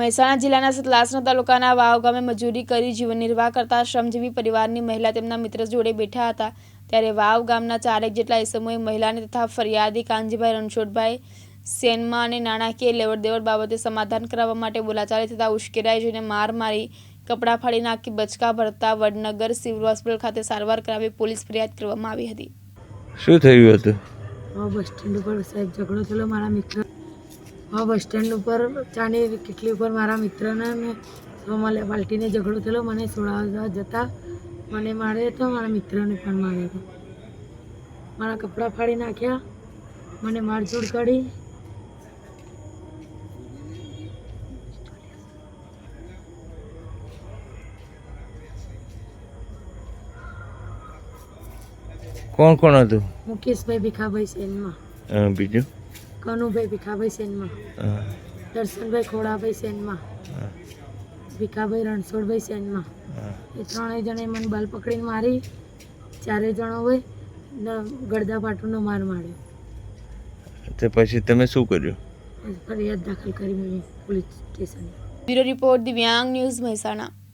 મહેસાણા જિલ્લાના સતલાસણા તાલુકાના વાવ ગામે મજૂરી કરી જીવન નિર્વાહ કરતા શ્રમજીવી પરિવારની મહિલા તેમના મિત્ર જોડે બેઠા હતા ત્યારે વાવ ગામના 4 જેટલા ઇસમોએ મહિલાને તથા ફરિયાદી કાનજીભાઈ રણછોડભાઈ સેનમાં અને નાણાકીય લેવડ-દેવડ બાબતે સમાધાન કરાવવા માટે બોલાચાલી થતા ઉશ્કેરાઈ જઈને માર મારી કપડાં ફાડી નાખી બચકા ભરતા વડનગર સિવિલ હોસ્પિટલ ખાતે સારવાર કરાવી પોલીસ ફરિયાદ કરવામાં આવી હતી। શું થયું હતું? બસ સ્ટેન્ડ ઉપર સાહેબ ઝઘડો થયેલો મારા મિત્ર બસ સ્ટેન્ડ ઉપર ચાની કેટલી ઉપર મારા મિત્રને મેં બાલ્ટીને ઝઘડો થયેલો મને સોડાવવા જતા મને માર્યો હતો મારા મિત્રને પણ માર્યો હતો મારા કપડાં ફાડી નાખ્યા મને મારઝૂડ કરી કોણ કોણ હતું? મુકેશભાઈ ભીખાભાઈ સેનમાં, બીજું કનુભાઈ ભીખાભાઈ સેનમાં, દર્શનભાઈ ખોડાભાઈ સેનમાં, ભીખાભાઈ રણછોડભાઈ સેનમાં। એ ત્રણેય જણે મને બાલ પકડીને મારી, 4 જણોએ ગળદા પાટુનો માર માર્યો। તો પછી તમે શું કર્યું? ફરિયાદ દાખલ કરી મેં પોલીસ સ્ટેશન। બ્યુરો રિપોર્ટ દિવ્યાંગ ન્યૂઝ મહેસાણા।